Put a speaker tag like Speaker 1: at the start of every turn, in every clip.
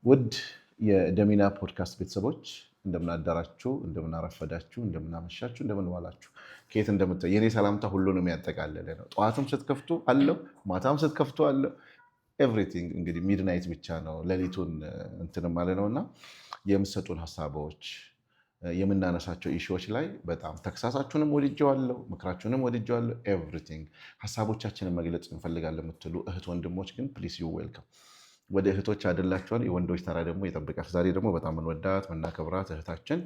Speaker 1: ውድ የደሚና ፖድካስት ቤተሰቦች እንደምን አዳራችሁ፣ እንደምን አረፈዳችሁ፣ እንደምን አመሻችሁ፣ እንደምን ዋላችሁ። ከየት እንደምትዩ የኔ ሰላምታ ሁሉንም ያጠቃለለ ነው። ጠዋትም ስትከፍቱ አለው፣ ማታም ስትከፍቱ አለው። ኤቭሪቲንግ እንግዲህ ሚድናይት ብቻ ነው ሌሊቱን እንትን ማለት ነውና የምትሰጡን ሀሳቦች የምናነሳቸው ኢሹዎች ላይ በጣም ተክሳሳችሁንም ወድጀዋለሁ፣ ምክራችሁንም ወድጀዋለሁ። ኤቭሪቲንግ ሀሳቦቻችንን መግለጽ እንፈልጋለን የምትሉ እህት ወንድሞች ግን ፕሊስ ዩ ዌልካም። ወደ እህቶች አደላችኋል። የወንዶች ተራ ደግሞ ይጠብቃል። ዛሬ ደግሞ በጣም እንወዳት ምናከብራት እህታችን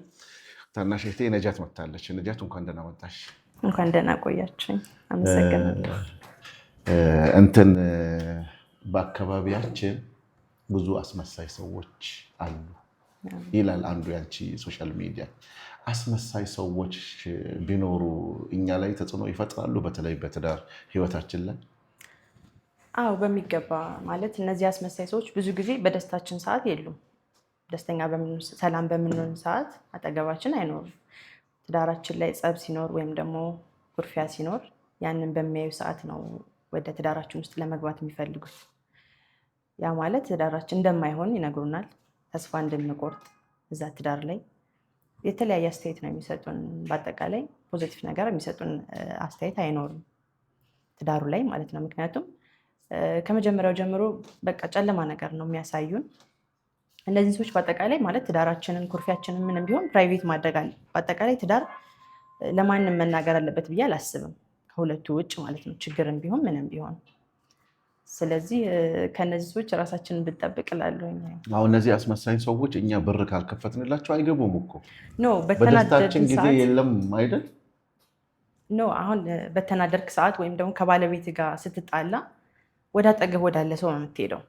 Speaker 1: ታናሽ እህቴ ነጃት መጥታለች። ነጃት እንኳን ደህና መጣሽ።
Speaker 2: እንኳን ደህና ቆያችሁኝ። አመሰግናለሁ።
Speaker 1: እንትን በአካባቢያችን ብዙ አስመሳይ ሰዎች አሉ ይላል አንዱ ያንቺ ሶሻል ሚዲያ። አስመሳይ ሰዎች ቢኖሩ እኛ ላይ ተጽዕኖ ይፈጥራሉ፣ በተለይ በትዳር ህይወታችን ላይ?
Speaker 2: አዎ በሚገባ። ማለት እነዚህ አስመሳይ ሰዎች ብዙ ጊዜ በደስታችን ሰዓት የሉም። ደስተኛ ሰላም በምንሆን ሰዓት አጠገባችን አይኖሩም። ትዳራችን ላይ ጸብ ሲኖር ወይም ደግሞ ኩርፊያ ሲኖር ያንን በሚያዩ ሰዓት ነው ወደ ትዳራችን ውስጥ ለመግባት የሚፈልጉት። ያ ማለት ትዳራችን እንደማይሆን ይነግሩናል። ተስፋ እንድንቆርጥ እዛ ትዳር ላይ የተለያየ አስተያየት ነው የሚሰጡን። በአጠቃላይ ፖዚቲቭ ነገር የሚሰጡን አስተያየት አይኖርም ትዳሩ ላይ ማለት ነው። ምክንያቱም ከመጀመሪያው ጀምሮ በቃ ጨለማ ነገር ነው የሚያሳዩን። እነዚህ ሰዎች በአጠቃላይ ማለት ትዳራችንን ኩርፊያችንን ምንም ቢሆን ፕራይቬት ማድረግ አለ። በአጠቃላይ ትዳር ለማንም መናገር አለበት ብዬ አላስብም፣ ከሁለቱ ውጭ ማለት ነው፣ ችግርም ቢሆን ምንም ቢሆን። ስለዚህ ከነዚህ ሰዎች ራሳችንን ብንጠብቅ እላለሁ።
Speaker 1: አሁን እነዚህ አስመሳይ ሰዎች እኛ በር ካልከፈትንላቸው አይገቡም እኮ።
Speaker 2: በተናደድን
Speaker 1: ጊዜ የለም አይደል?
Speaker 2: አሁን በተናደድክ ሰዓት ወይም ደግሞ ከባለቤት ጋር ስትጣላ ወደ አጠገብ ወዳለ ሰው ነው የምትሄደው፣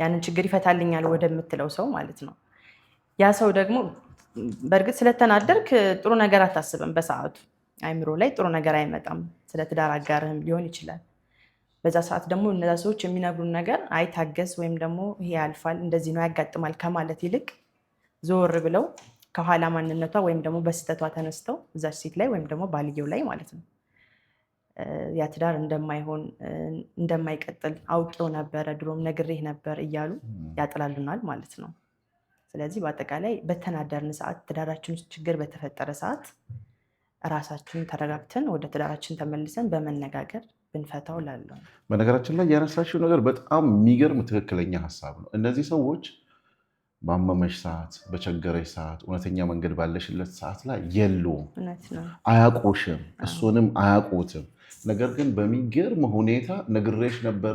Speaker 2: ያንን ችግር ይፈታልኛል ወደምትለው ሰው ማለት ነው። ያ ሰው ደግሞ በእርግጥ ስለተናደርክ ጥሩ ነገር አታስብም በሰዓቱ፣ አይምሮ ላይ ጥሩ ነገር አይመጣም። ስለ ትዳር አጋርህም ሊሆን ይችላል። በዛ ሰዓት ደግሞ እነዛ ሰዎች የሚነግሩን ነገር አይታገስ ወይም ደግሞ ይሄ ያልፋል፣ እንደዚህ ነው ያጋጥማል ከማለት ይልቅ ዞር ብለው ከኋላ ማንነቷ ወይም ደግሞ በስህተቷ ተነስተው እዛች ሴት ላይ ወይም ደግሞ ባልየው ላይ ማለት ነው ያ ትዳር እንደማይሆን እንደማይቀጥል አውቄው ነበረ፣ ድሮም ነግሬህ ነበር እያሉ ያጥላሉናል ማለት ነው። ስለዚህ በአጠቃላይ በተናደርን ሰዓት፣ ትዳራችን ውስጥ ችግር በተፈጠረ ሰዓት ራሳችንን ተረጋግተን ወደ ትዳራችን ተመልሰን በመነጋገር ብንፈታው እላለሁ።
Speaker 1: በነገራችን ላይ ያነሳሽው ነገር በጣም የሚገርም ትክክለኛ ሀሳብ ነው። እነዚህ ሰዎች ባመመሽ ሰዓት፣ በቸገረሽ ሰዓት፣ እውነተኛ መንገድ ባለሽለት ሰዓት ላይ የሉም። አያውቁሽም፣ እሱንም አያውቁትም። ነገር ግን በሚገርም ሁኔታ ነግሬሽ ነበረ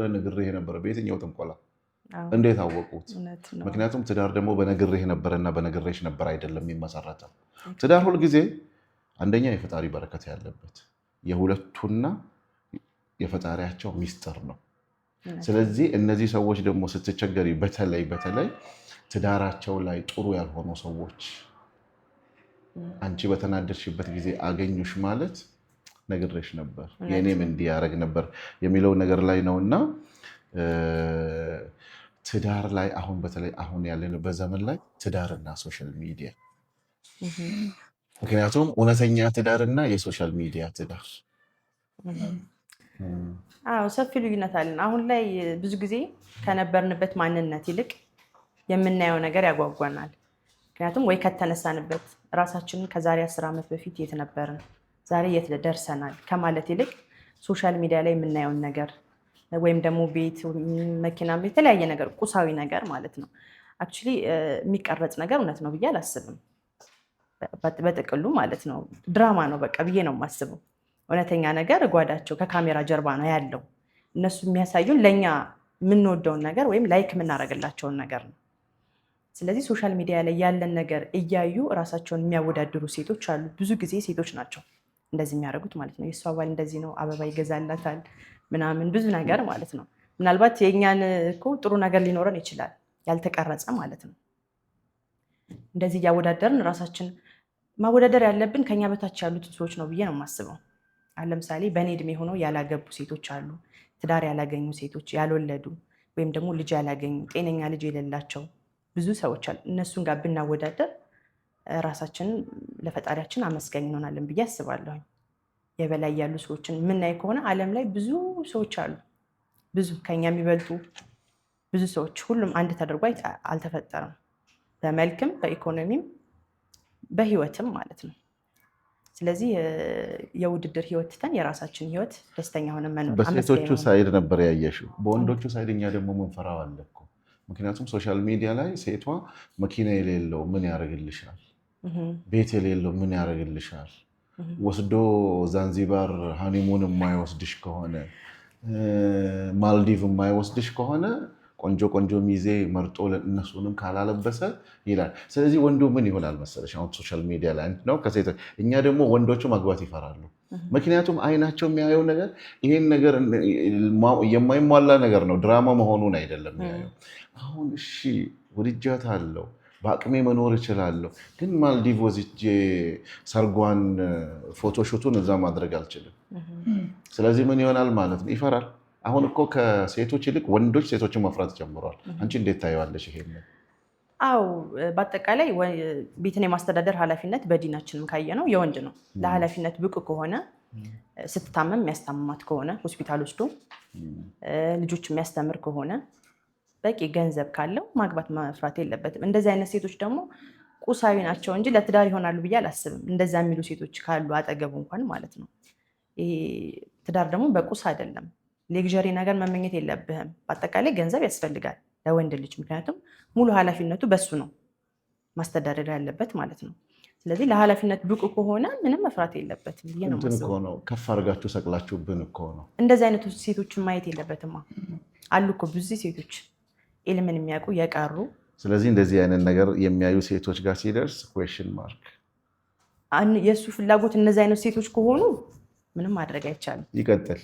Speaker 1: በየትኛው ጥንቆላ እንዴት አወቁት? ምክንያቱም ትዳር ደግሞ በነግሬህ ነበረና በነግሬሽ ነበር አይደለም የሚመሰረተው። ትዳር ሁልጊዜ አንደኛ የፈጣሪ በረከት ያለበት የሁለቱና የፈጣሪያቸው ሚስጥር ነው። ስለዚህ እነዚህ ሰዎች ደግሞ ስትቸገሪ፣ በተለይ ትዳራቸው ላይ ጥሩ ያልሆኑ ሰዎች አንቺ በተናደድሽበት ጊዜ አገኙሽ ማለት ነግሬሽ ነበር፣ የኔም እንዲያረግ ነበር የሚለው ነገር ላይ ነውና ትዳር ላይ በተለይ አሁን ያለንበት ዘመን ላይ ትዳርና ሶሻል ሚዲያ፣ ምክንያቱም እውነተኛ ትዳርና የሶሻል ሚዲያ ትዳር
Speaker 2: ሰፊ ልዩነት አለን። አሁን ላይ ብዙ ጊዜ ከነበርንበት ማንነት ይልቅ የምናየው ነገር ያጓጓናል። ምክንያቱም ወይ ከተነሳንበት ራሳችንን ከዛሬ 10 ዓመት በፊት የት ነበርን፣ ዛሬ የት ደርሰናል ከማለት ይልቅ ሶሻል ሚዲያ ላይ የምናየውን ነገር ወይም ደግሞ ቤት፣ መኪና፣ የተለያየ ነገር ቁሳዊ ነገር ማለት ነው። አክቹዋሊ የሚቀረጽ ነገር እውነት ነው ብዬ አላስብም። በጥቅሉ ማለት ነው ድራማ ነው በቃ ብዬ ነው የማስበው። እውነተኛ ነገር ጓዳቸው ከካሜራ ጀርባ ነው ያለው። እነሱ የሚያሳዩን ለእኛ የምንወደውን ነገር ወይም ላይክ የምናደርግላቸውን ነገር ነው። ስለዚህ ሶሻል ሚዲያ ላይ ያለን ነገር እያዩ እራሳቸውን የሚያወዳድሩ ሴቶች አሉ። ብዙ ጊዜ ሴቶች ናቸው እንደዚህ የሚያደርጉት ማለት ነው። የእሷ ባል እንደዚህ ነው፣ አበባ ይገዛላታል ምናምን፣ ብዙ ነገር ማለት ነው። ምናልባት የእኛን እኮ ጥሩ ነገር ሊኖረን ይችላል ያልተቀረጸ ማለት ነው። እንደዚህ እያወዳደርን ራሳችን ማወዳደር ያለብን ከኛ በታች ያሉትን ሰዎች ነው ብዬ ነው የማስበው። ለምሳሌ በእኔ እድሜ ሆነው ያላገቡ ሴቶች አሉ፣ ትዳር ያላገኙ ሴቶች፣ ያልወለዱ ወይም ደግሞ ልጅ ያላገኙ፣ ጤነኛ ልጅ የሌላቸው ብዙ ሰዎች አሉ። እነሱን ጋር ብናወዳደር ራሳችንን ለፈጣሪያችን አመስጋኝ እንሆናለን ብዬ አስባለሁ። የበላይ ያሉ ሰዎችን የምናይ ከሆነ ዓለም ላይ ብዙ ሰዎች አሉ፣ ብዙ ከኛ የሚበልጡ ብዙ ሰዎች ሁሉም አንድ ተደርጎ አልተፈጠረም። በመልክም በኢኮኖሚም በህይወትም ማለት ነው። ስለዚህ የውድድር ህይወት ትተን የራሳችን ህይወት ደስተኛ ሆነ መኖር።
Speaker 1: በሴቶቹ ሳይድ ነበር ያየሽው። በወንዶቹ ሳይድ እኛ ደግሞ ምንፈራው አለ እኮ። ምክንያቱም ሶሻል ሚዲያ ላይ ሴቷ መኪና የሌለው ምን ያደርግልሻል፣ ቤት የሌለው ምን ያደርግልሻል፣ ወስዶ ዛንዚባር ሃኒሙን የማይወስድሽ ከሆነ ማልዲቭ የማይወስድሽ ከሆነ ቆንጆ ቆንጆ ሚዜ መርጦ እነሱንም ካላለበሰ ይላል። ስለዚህ ወንዱ ምን ይሆናል መሰለሽ አሁን ሶሻል ሚዲያ ላይ ነው ከሴቶች እኛ ደግሞ ወንዶቹ ማግባት ይፈራሉ። ምክንያቱም አይናቸው የሚያየው ነገር ይሄን ነገር የማይሟላ ነገር ነው፣ ድራማ መሆኑን አይደለም የሚያየው። አሁን እሺ ወድጃታለሁ፣ በአቅሜ መኖር እችላለሁ፣ ግን ማልዲቭ ወስጄ ሰርጓን ፎቶሾቱን እዛ ማድረግ አልችልም። ስለዚህ ምን ይሆናል ማለት ነው? ይፈራል። አሁን እኮ ከሴቶች ይልቅ ወንዶች ሴቶችን መፍራት ጀምረዋል። አንቺ እንዴት ታየዋለሽ ይሄን?
Speaker 2: አው በአጠቃላይ ቤትን የማስተዳደር ኃላፊነት በዲናችንም ካየነው የወንድ ነው። ለኃላፊነት ብቁ ከሆነ ስትታመም የሚያስታምማት ከሆነ ሆስፒታል ወስዶ ልጆች የሚያስተምር ከሆነ በቂ ገንዘብ ካለው ማግባት መፍራት የለበትም። እንደዚህ አይነት ሴቶች ደግሞ ቁሳዊ ናቸው እንጂ ለትዳር ይሆናሉ ብዬ አላስብም። እንደዛ የሚሉ ሴቶች ካሉ አጠገቡ እንኳን ማለት ነው። ይሄ ትዳር ደግሞ በቁስ አይደለም። ሌግዠሪ ነገር መመኘት የለብህም። በአጠቃላይ ገንዘብ ያስፈልጋል ለወንድ ልጅ፣ ምክንያቱም ሙሉ ኃላፊነቱ በሱ ነው ማስተዳደር ያለበት ማለት ነው። ስለዚህ ለኃላፊነት ብቁ ከሆነ ምንም መፍራት የለበትም ብዬ ነው የማስበው።
Speaker 1: ከፍ አድርጋችሁ ሰቅላችሁብን እኮ ነው።
Speaker 2: እንደዚህ አይነቱ ሴቶችን ማየት የለበትማ። አሉ እኮ ብዙ ሴቶች ኢልምን የሚያውቁ የቀሩ።
Speaker 1: ስለዚህ እንደዚህ አይነት ነገር የሚያዩ ሴቶች ጋር ሲደርስ ኩዌሽን ማርክ
Speaker 2: የእሱ ፍላጎት እነዚህ አይነት ሴቶች ከሆኑ ምንም ማድረግ አይቻልም።
Speaker 1: ይቀጥል።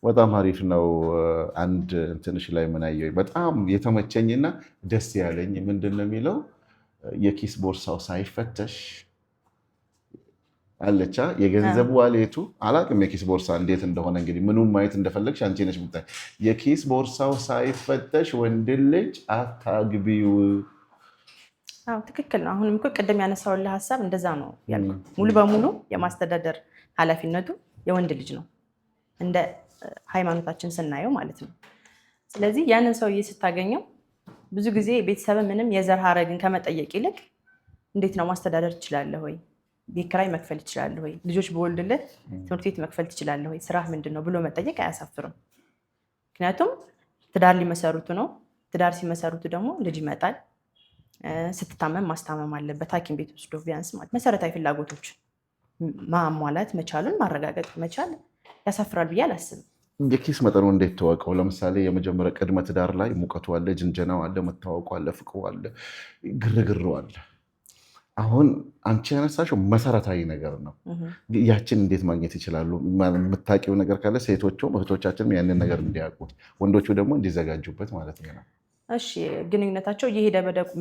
Speaker 1: በጣም አሪፍ ነው። አንድ ትንሽ ላይ ምናየው በጣም የተመቸኝና ደስ ያለኝ ምንድን ነው የሚለው የኪስ ቦርሳው ሳይፈተሽ አለቻ የገንዘብ ዋሌቱ አላቅም። የኪስ ቦርሳ እንዴት እንደሆነ እንግዲህ ምኑን ማየት እንደፈለግሽ አንቺ ነሽ የምታይ። የኪስ ቦርሳው ሳይፈተሽ ወንድ ልጅ አታግቢው።
Speaker 2: ትክክል ነው። አሁንም እኮ ቅድም ያነሳውልህ ሀሳብ እንደዛ ነው ያልኩት። ሙሉ በሙሉ የማስተዳደር ኃላፊነቱ የወንድ ልጅ ነው እንደ ሃይማኖታችን ስናየው ማለት ነው። ስለዚህ ያንን ሰውዬ ስታገኘው ብዙ ጊዜ ቤተሰብ ምንም የዘር ሀረግን ከመጠየቅ ይልቅ እንዴት ነው ማስተዳደር ትችላለህ ወይ፣ ቤት ኪራይ መክፈል ትችላለህ ወይ፣ ልጆች በወልድልህ ትምህርት ቤት መክፈል ትችላለህ ወይ፣ ስራህ ምንድን ነው ብሎ መጠየቅ አያሳፍርም። ምክንያቱም ትዳር ሊመሰሩቱ ነው። ትዳር ሲመሰሩቱ ደግሞ ልጅ ይመጣል። ስትታመም ማስታመም አለበት። ሐኪም ቤት ወስዶ ቢያንስ ማለት መሰረታዊ ፍላጎቶች ማሟላት መቻሉን ማረጋገጥ መቻል ያሳፍራል ብዬ አላስብም።
Speaker 1: የኪስ መጠኑ እንዴት ተወቀው? ለምሳሌ የመጀመሪያ ቅድመ ትዳር ላይ ሙቀቱ አለ፣ ጅንጀናው አለ፣ መታወቁ አለ፣ ፍቅሩ አለ፣ ግርግሩ አለ። አሁን አንቺ ያነሳሽው መሰረታዊ ነገር ነው። ያችን እንዴት ማግኘት ይችላሉ? የምታውቂው ነገር ካለ ሴቶቹም እህቶቻችንም ያንን ነገር እንዲያውቁት፣ ወንዶቹ ደግሞ እንዲዘጋጁበት ማለት ነው።
Speaker 2: እሺ፣ ግንኙነታቸው እየሄደ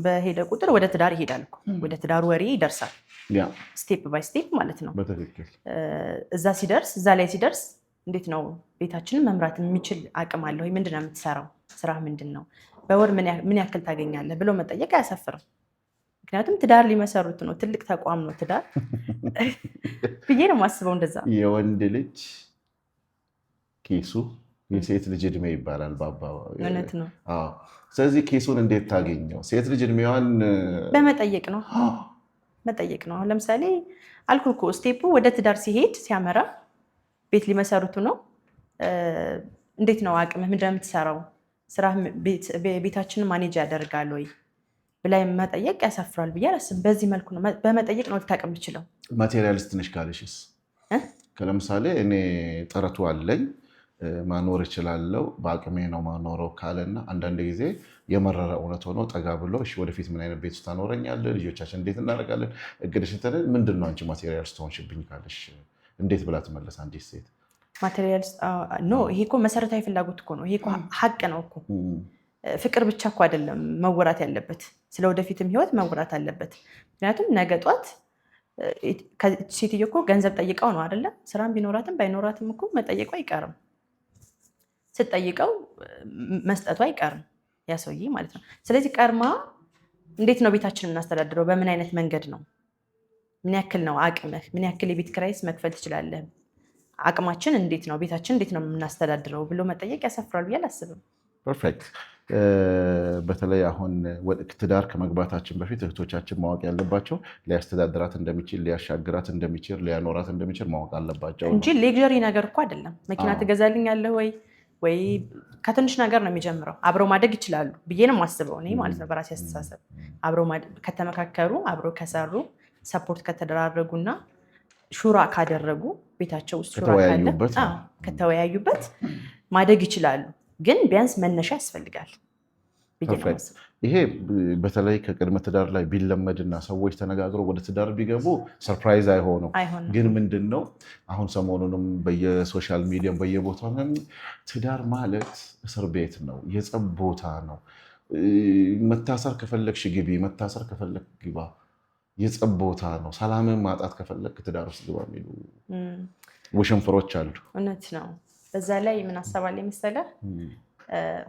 Speaker 2: በሄደ ቁጥር ወደ ትዳር ይሄዳል። ወደ ትዳር ወሬ ይደርሳል። ስቴፕ ባይ ስቴፕ ማለት ነው።
Speaker 1: በትክክል
Speaker 2: እዛ ላይ ሲደርስ እንዴት ነው ቤታችንን መምራት የሚችል አቅም አለ ወይ? ምንድን ነው የምትሰራው? ስራ ምንድን ነው? በወር ምን ያክል ታገኛለህ ብሎ መጠየቅ አያሳፍርም። ምክንያቱም ትዳር ሊመሰሩት ነው። ትልቅ ተቋም ነው ትዳር ብዬ ነው የማስበው። እንደዛ
Speaker 1: የወንድ ልጅ ኪሱ የሴት ልጅ እድሜ ይባላል በአባባል።
Speaker 2: እውነት ነው።
Speaker 1: ስለዚህ ኪሱን እንዴት ታገኘው? ሴት ልጅ እድሜዋን
Speaker 2: በመጠየቅ ነው መጠየቅ ነው። አሁን ለምሳሌ አልኩህ እኮ ስቴፑ ወደ ትዳር ሲሄድ ሲያመራ ቤት ሊመሰሩቱ ነው። እንዴት ነው አቅምህ? ምንድን ነው የምትሰራው? ስራ ቤታችንን ማኔጅ ያደርጋል ወይ ብላይ መጠየቅ ያሳፍራል ብዬ አላስብም። በዚህ መልኩ ነው በመጠየቅ ነው ልታውቅ የምችለው።
Speaker 1: ማቴሪያሊስት ነሽ ካለሽስ? ለምሳሌ እኔ ጥረቱ አለኝ ማኖር እችላለሁ በአቅሜ ነው ማኖረው ካለና አንዳንድ ጊዜ የመረረ እውነት ሆኖ ጠጋ ብሎ እሺ ወደፊት ምን አይነት ቤት ውስጥ ታኖረኛለህ፣ ልጆቻችን እንዴት እናደርጋለን፣ እቅድሽ ምንድን ነው አንቺ ማቴሪያሊስት ሆንሽብኝ ካለሽ እንዴት ብላ ትመለስ አንዲት ሴት?
Speaker 2: ማቴሪያሊስት ኖ፣ ይሄ እኮ መሰረታዊ ፍላጎት እኮ ነው። ይሄ እኮ ሀቅ ነው እኮ። ፍቅር ብቻ እኮ አይደለም መወራት ያለበት፣ ስለ ወደፊትም ህይወት መወራት አለበት። ምክንያቱም ነገ ጧት ሴትዮ እኮ ገንዘብ ጠይቀው ነው አይደለም? ስራም ቢኖራትም ባይኖራትም እኮ መጠየቁ አይቀርም። ስትጠይቀው መስጠቱ አይቀርም ያ ሰውዬ ማለት ነው። ስለዚህ ቀርማ እንዴት ነው ቤታችንን የምናስተዳድረው? በምን አይነት መንገድ ነው? ምን ያክል ነው አቅምህ? ምን ያክል የቤት ኪራይስ መክፈል ትችላለህ? አቅማችን እንዴት ነው፣ ቤታችን እንዴት ነው የምናስተዳድረው ብሎ መጠየቅ ያሳፍራል ብዬ አላስብም።
Speaker 1: ፐርፌክት። በተለይ አሁን ትዳር ከመግባታችን በፊት እህቶቻችን ማወቅ ያለባቸው ሊያስተዳድራት እንደሚችል፣ ሊያሻግራት እንደሚችል፣ ሊያኖራት እንደሚችል ማወቅ አለባቸው
Speaker 2: እንጂ ሌግዠሪ ነገር እኮ አይደለም። መኪና ትገዛልኛለህ ወይ ከትንሽ ነገር ነው የሚጀምረው። አብረው ማደግ ይችላሉ ብዬ ነው የማስበው እኔ ማለት ነው በራሴ አስተሳሰብ። አብረው ከተመካከሩ፣ አብረው ከሰሩ፣ ሰፖርት ከተደራረጉና ሹራ ካደረጉ ቤታቸው ውስጥ ሹራ ካለ ከተወያዩበት ማደግ ይችላሉ። ግን ቢያንስ መነሻ ያስፈልጋል።
Speaker 1: ይሄ በተለይ ከቅድመ ትዳር ላይ ቢለመድና ሰዎች ተነጋግረው ወደ ትዳር ቢገቡ ሰርፕራይዝ አይሆኑም። ግን ምንድን ነው አሁን ሰሞኑንም በየሶሻል ሚዲያ በየቦታው ትዳር ማለት እስር ቤት ነው፣ የጸብ ቦታ ነው፣ መታሰር ከፈለግሽ ግቢ፣ መታሰር ከፈለግ ግባ፣ የጸብ ቦታ ነው፣ ሰላምን ማጣት ከፈለግ ትዳር ውስጥ ግባ የሚሉ ውሽንፍሮች አሉ።
Speaker 2: እውነት ነው። በዛ ላይ ምን አሰባለ መሰለህ?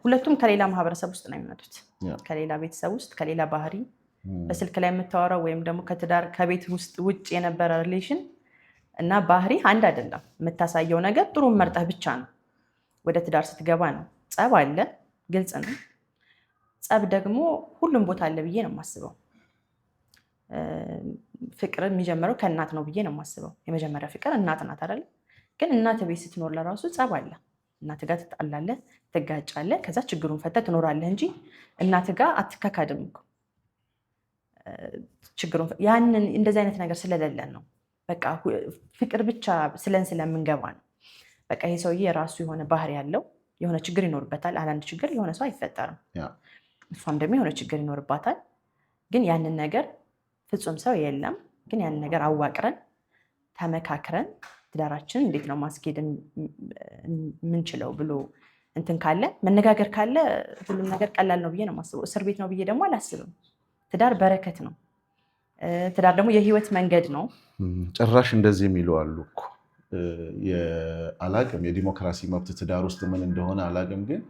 Speaker 2: ሁለቱም ከሌላ ማህበረሰብ ውስጥ ነው የሚመጡት፣ ከሌላ ቤተሰብ ውስጥ፣ ከሌላ ባህሪ። በስልክ ላይ የምታወራው ወይም ደግሞ ከትዳር ከቤት ውስጥ ውጭ የነበረ ሪሌሽን እና ባህሪ አንድ አይደለም። የምታሳየው ነገር ጥሩ መርጠህ ብቻ ነው። ወደ ትዳር ስትገባ ነው ጸብ አለ፣ ግልጽ ነው። ጸብ ደግሞ ሁሉም ቦታ አለ ብዬ ነው የማስበው። ፍቅር የሚጀምረው ከእናት ነው ብዬ ነው የማስበው። የመጀመሪያ ፍቅር እናት ናት አይደል? ግን እናት ቤት ስትኖር ለራሱ ጸብ አለ። እናት ጋር ትጣላለህ፣ ትጋጫለህ፣ ከዛ ችግሩን ፈተህ ትኖራለህ እንጂ እናት ጋር አትካካድም እኮ። ያንን እንደዚህ አይነት ነገር ስለሌለን ነው። በቃ ፍቅር ብቻ ስለምንገባ ነው። በቃ ይሄ ሰውዬ የራሱ የሆነ ባህሪ ያለው የሆነ ችግር ይኖርበታል። አንዳንድ ችግር የሆነ ሰው አይፈጠርም። እሷም ደግሞ የሆነ ችግር ይኖርባታል። ግን ያንን ነገር ፍጹም ሰው የለም። ግን ያንን ነገር አዋቅረን ተመካክረን ትዳራችን እንዴት ነው ማስኬድ የምንችለው ብሎ እንትን ካለ መነጋገር ካለ ሁሉም ነገር ቀላል ነው ብዬ ነው የማስበው። እስር ቤት ነው ብዬ ደግሞ አላስብም። ትዳር በረከት ነው። ትዳር ደግሞ የህይወት መንገድ ነው።
Speaker 1: ጭራሽ እንደዚህ የሚሉ አሉ እኮ አላቅም። የዲሞክራሲ መብት ትዳር ውስጥ ምን እንደሆነ አላቅም። ግን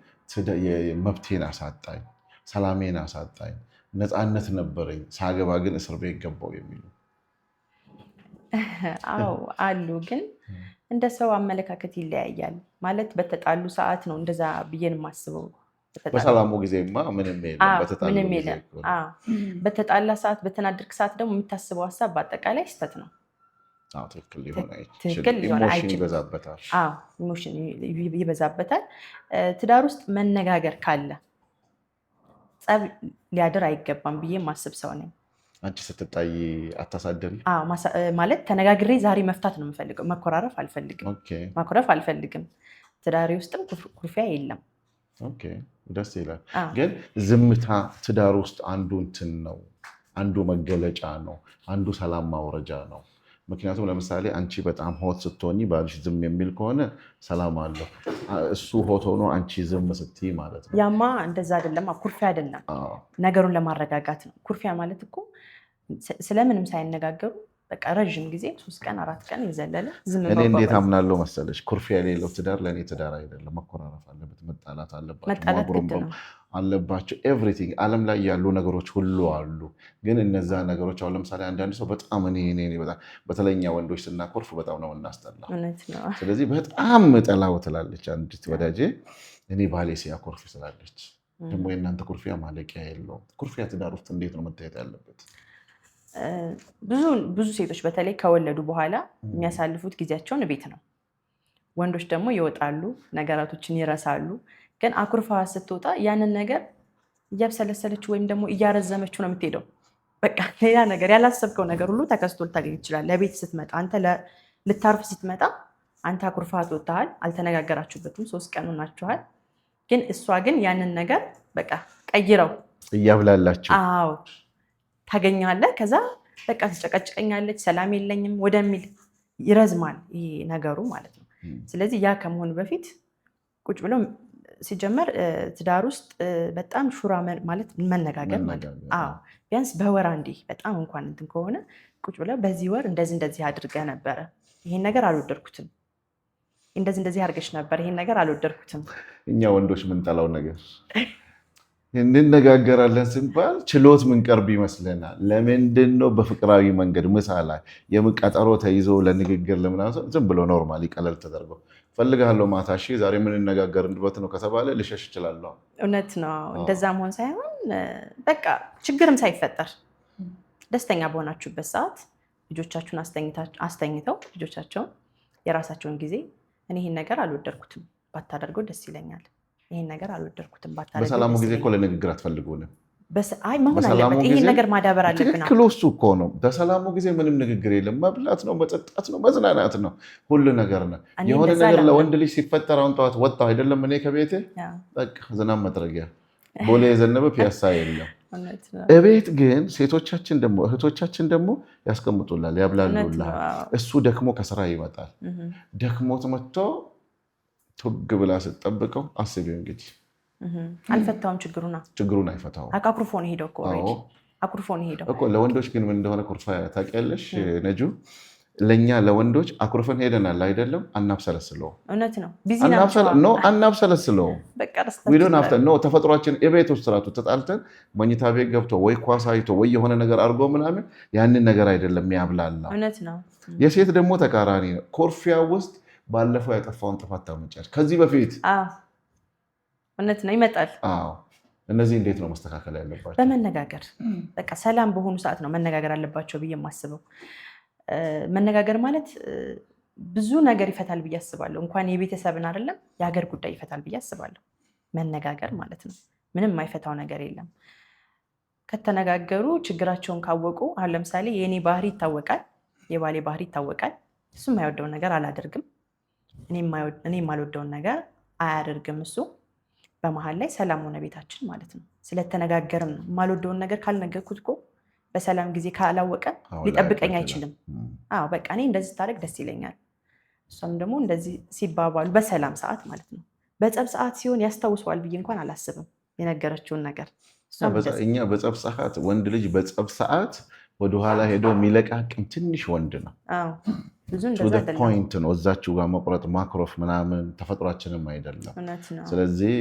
Speaker 1: መብቴን አሳጣኝ፣ ሰላሜን አሳጣኝ፣ ነፃነት ነበረኝ፣ ሳገባ ግን እስር ቤት ገባው የሚሉ
Speaker 2: አዎ አሉ። ግን እንደ ሰው አመለካከት ይለያያል። ማለት በተጣሉ ሰዓት ነው እንደዛ ብዬን የማስበው።
Speaker 1: በሰላሙ ጊዜማ ምንም የለም።
Speaker 2: በተጣላ ሰዓት፣ በተናደድክ ሰዓት ደግሞ የምታስበው ሀሳብ በአጠቃላይ ስህተት ነው።
Speaker 1: ትክክል ሊሆን አይችልም።
Speaker 2: ኢሞሽን ይበዛበታል። ትዳር ውስጥ መነጋገር ካለ ጸብ ሊያድር አይገባም ብዬ ማስብ ሰው ነኝ።
Speaker 1: አንቺ ስትጣይ አታሳድሪ
Speaker 2: ማለት ተነጋግሬ ዛሬ መፍታት ነው የምፈልገው። መኮራረፍ አልፈልግም፣ ማኮረፍ አልፈልግም። ትዳሬ ውስጥም ኩርፊያ የለም።
Speaker 1: ደስ ይላል። ግን ዝምታ ትዳር ውስጥ አንዱ እንትን ነው፣ አንዱ መገለጫ ነው፣ አንዱ ሰላም ማውረጃ ነው። ምክንያቱም ለምሳሌ አንቺ በጣም ሆት ስትሆኚ ባልሽ ዝም የሚል ከሆነ ሰላም አለው። እሱ ሆት ሆኖ አንቺ ዝም ስትይ ማለት ነው።
Speaker 2: ያማ እንደዛ አይደለም። ኩርፊያ አይደለም፣ ነገሩን ለማረጋጋት ነው። ኩርፊያ ማለት እኮ ስለምንም ሳይነጋገሩ በቃ ረዥም ጊዜ 3 ቀን 4 ቀን የዘለለ ዝም
Speaker 1: እኔ እንዴት አምናለሁ መሰለሽ? ኩርፊያ የሌለው ትዳር ለእኔ ትዳር አይደለም። መኮራረፍ አለበት፣ መጣላት አለባቸው፣ አለባቸው ኤቭሪቲንግ። ዓለም ላይ ያሉ ነገሮች ሁሉ አሉ። ግን እነዛ ነገሮች አሁን ለምሳሌ አንዳንድ ሰው በጣም በተለይ እኛ ወንዶች ስናኮርፍ በጣም ነው እናስጠላ። ስለዚህ በጣም ጠላው ትላለች አንዲት ወዳጄ፣ እኔ ባሌ ሲያኮርፍ ስላለች። ደግሞ የእናንተ ኩርፊያ ማለቂያ የለውም። ኩርፊያ ትዳር ውስጥ እንዴት ነው መታየት ያለበት?
Speaker 2: ብዙ ሴቶች በተለይ ከወለዱ በኋላ የሚያሳልፉት ጊዜያቸውን ቤት ነው። ወንዶች ደግሞ ይወጣሉ፣ ነገራቶችን ይረሳሉ። ግን አኩርፋ ስትወጣ ያንን ነገር እያብሰለሰለች ወይም ደግሞ እያረዘመችው ነው የምትሄደው። በቃ ሌላ ነገር ያላሰብከው ነገር ሁሉ ተከስቶ ልታገኝ ይችላል። ለቤት ስትመጣ አንተ ልታርፍ ስትመጣ አንተ አኩርፋ ትወጣሃል። አልተነጋገራችሁበትም፣ 3 ቀን ሆናችኋል። ግን እሷ ግን ያንን ነገር በቃ ቀይረው
Speaker 1: እያብላላችሁ
Speaker 2: ታገኛለህ። ከዛ በቃ ትጨቀጭቀኛለች፣ ሰላም የለኝም ወደሚል ይረዝማል ይሄ ነገሩ ማለት ነው። ስለዚህ ያ ከመሆኑ በፊት ቁጭ ብሎ ሲጀመር ትዳር ውስጥ በጣም ሹራ ማለት መነጋገር ማለት ቢያንስ በወር አንዴ በጣም እንኳን እንትን ከሆነ ቁጭ ብለው በዚህ ወር እንደዚህ አድርገህ ነበረ፣ ይሄን ነገር አልወደድኩትም፣ እንደዚህ አድርገሽ ነበር፣ ይሄን ነገር አልወደድኩትም።
Speaker 1: እኛ ወንዶች የምንጠላው ነገር እንነጋገራለን ስንባል ችሎት ምንቀርብ ይመስለናል። ለምንድን ነው በፍቅራዊ መንገድ ምሳ ላይ የምቀጠሮ ተይዞ ለንግግር ለምናምን ዝም ብሎ ኖርማሊ ቀለል ተደርጎ ፈልጋለሁ ማታ እሺ ዛሬ የምንነጋገርበት ነው ከተባለ ልሸሽ እችላለሁ።
Speaker 2: እውነት ነው። እንደዛ መሆን ሳይሆን በቃ ችግርም ሳይፈጠር ደስተኛ በሆናችሁበት ሰዓት ልጆቻችሁን አስተኝተው ልጆቻቸውን የራሳቸውን ጊዜ እኔ ይህን ነገር አልወደድኩትም ባታደርገው ደስ ይለኛል፣ ይህን ነገር አልወደድኩትም ባታደርገው። በሰላሙ
Speaker 1: ጊዜ እኮ ለንግግር አትፈልጉንም።
Speaker 2: መሆን አለበት። ይህን ነገር ማዳበር አለብን።
Speaker 1: ትክክል እሱ እኮ ነው። በሰላሙ ጊዜ ምንም ንግግር የለም። መብላት ነው፣ መጠጣት ነው፣ መዝናናት ነው፣ ሁሉ ነገር ነው። የሆነ ነገር ለወንድ ልጅ ሲፈጠር አሁን ጠዋት ወጣሁ አይደለም እኔ ከቤቴ በቃ ዝናብ መጥረጊያ ቦሌ የዘነበ ፒያሳ የለም። እቤት ግን ሴቶቻችን ደግሞ እህቶቻችን ደግሞ ያስቀምጡላል፣ ያብላሉላል። እሱ ደክሞ ከስራ ይመጣል። ደክሞት መጥቶ ቱግ ብላ ስትጠብቀው አስቢው እንግዲህ
Speaker 2: አልፈታውም። ችግሩን
Speaker 1: አይፈታውም።
Speaker 2: አኩርፎ ነው ሄደው እኮ
Speaker 1: ለወንዶች ግን ምን እንደሆነ ኩርፋ ታውቂያለሽ ነጁ? ለእኛ ለወንዶች አኩርፈን ሄደናል አይደለም፣ አናብሰለስለውም።
Speaker 2: እውነት ነው።
Speaker 1: አናብሰለስለውም። ተፈጥሯችን የቤት ውስጥ ስራቱ ተጣልተን መኝታ ቤት ገብቶ ወይ ኳስ አይቶ ወይ የሆነ ነገር አድርጎ ምናምን ያንን ነገር አይደለም ያብላላ።
Speaker 2: እውነት ነው።
Speaker 1: የሴት ደግሞ ተቃራኒ ነው። ኮርፊያ ውስጥ ባለፈው ያጠፋውን ጥፋት ታመጫለች ከዚህ በፊት።
Speaker 2: እውነት ነው። ይመጣል።
Speaker 1: እነዚህ እንዴት ነው መስተካከል ያለባቸው?
Speaker 2: በመነጋገር በቃ ሰላም በሆኑ ሰዓት ነው መነጋገር አለባቸው ብዬ የማስበው። መነጋገር ማለት ብዙ ነገር ይፈታል ብዬ አስባለሁ። እንኳን የቤተሰብን አይደለም የሀገር ጉዳይ ይፈታል ብዬ አስባለሁ። መነጋገር ማለት ነው። ምንም የማይፈታው ነገር የለም። ከተነጋገሩ ችግራቸውን ካወቁ፣ አሁን ለምሳሌ የእኔ ባህሪ ይታወቃል፣ የባሌ ባህሪ ይታወቃል። እሱ የማይወደውን ነገር አላደርግም፣ እኔ የማልወደውን ነገር አያደርግም እሱ። በመሀል ላይ ሰላም ሆነ ቤታችን ማለት ነው። ስለተነጋገርን ነው። የማልወደውን ነገር ካልነገርኩት እኮ በሰላም ጊዜ ካላወቀ ሊጠብቀኝ አይችልም። በቃ እኔ እንደዚህ ታደርግ ደስ ይለኛል፣ እሷም ደግሞ እንደዚህ ሲባባሉ በሰላም ሰዓት ማለት ነው። በጸብ ሰዓት ሲሆን ያስታውሰዋል ብዬ እንኳን አላስብም የነገረችውን ነገር።
Speaker 1: እኛ በጸብ ሰዓት ወንድ ልጅ በጸብ ሰዓት ወደኋላ ሄዶ የሚለቃቅም ትንሽ ወንድ ነው። ፖይንት ነው እዛችሁ ጋር መቁረጥ ማክሮፍ ምናምን ተፈጥሯችንም አይደለም። ስለዚህ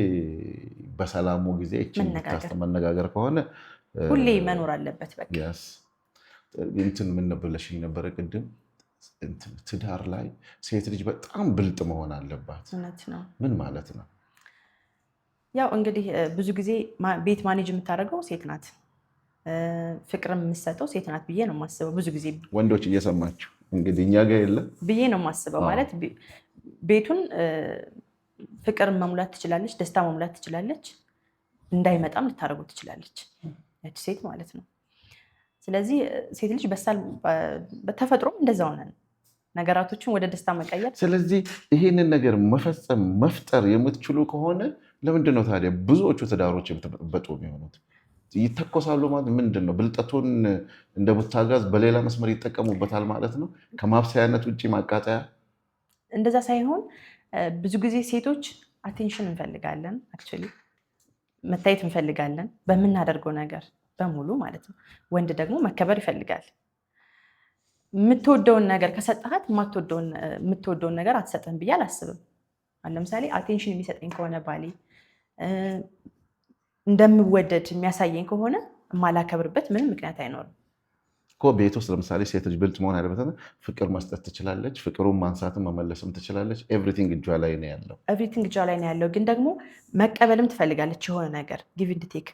Speaker 1: በሰላሙ ጊዜ መነጋገር ከሆነ
Speaker 2: ሁሌ መኖር አለበት። በቃ
Speaker 1: እንትን ምን ነበለሽኝ ነበረ ቅድም ትዳር ላይ ሴት ልጅ በጣም ብልጥ መሆን አለባት። ምን ማለት ነው?
Speaker 2: ያው እንግዲህ ብዙ ጊዜ ቤት ማኔጅ የምታደርገው ሴት ናት፣ ፍቅር የምትሰጠው ሴት ናት ብዬ ነው የማስበው። ብዙ ጊዜ ወንዶች
Speaker 1: እየሰማችሁ እንግዲህ እኛ ጋር የለም
Speaker 2: ብዬ ነው የማስበው። ማለት ቤቱን ፍቅር መሙላት ትችላለች፣ ደስታ መሙላት ትችላለች፣ እንዳይመጣም ልታደርገው ትችላለች ያቺ ሴት ማለት ነው። ስለዚህ ሴት ልጅ በሳል በተፈጥሮም እንደዛው ነን፣ ነገራቶችን ወደ ደስታ መቀየር።
Speaker 1: ስለዚህ ይህንን ነገር መፈጸም መፍጠር የምትችሉ ከሆነ ለምንድን ነው ታዲያ ብዙዎቹ ትዳሮች የተበጠበጡ የሚሆኑት? ይተኮሳሉ ማለት ምንድን ነው? ብልጠቱን እንደ ቡታጋዝ በሌላ መስመር ይጠቀሙበታል ማለት ነው። ከማብሰያነት ውጭ ማቃጠያ።
Speaker 2: እንደዛ ሳይሆን ብዙ ጊዜ ሴቶች አቴንሽን እንፈልጋለን፣ አክቹዋሊ መታየት እንፈልጋለን በምናደርገው ነገር በሙሉ ማለት ነው። ወንድ ደግሞ መከበር ይፈልጋል። የምትወደውን ነገር ከሰጠሃት የምትወደውን ነገር አትሰጥህም ብዬ አላስብም። ለምሳሌ አቴንሽን የሚሰጠኝ ከሆነ ባሌ እንደምወደድ የሚያሳየኝ ከሆነ የማላከብርበት ምንም ምክንያት አይኖርም
Speaker 1: እኮ። ቤት ውስጥ ለምሳሌ ሴት ልጅ ብልጥ መሆን ያለበት ፍቅር መስጠት ትችላለች፣ ፍቅሩን ማንሳትም መመለስም ትችላለች። ኤቭሪቲንግ እጇ ላይ ነው ያለው።
Speaker 2: ኤቭሪቲንግ እጇ ላይ ነው ያለው። ግን ደግሞ መቀበልም ትፈልጋለች። የሆነ ነገር ጊቭ ኤንድ ቴክ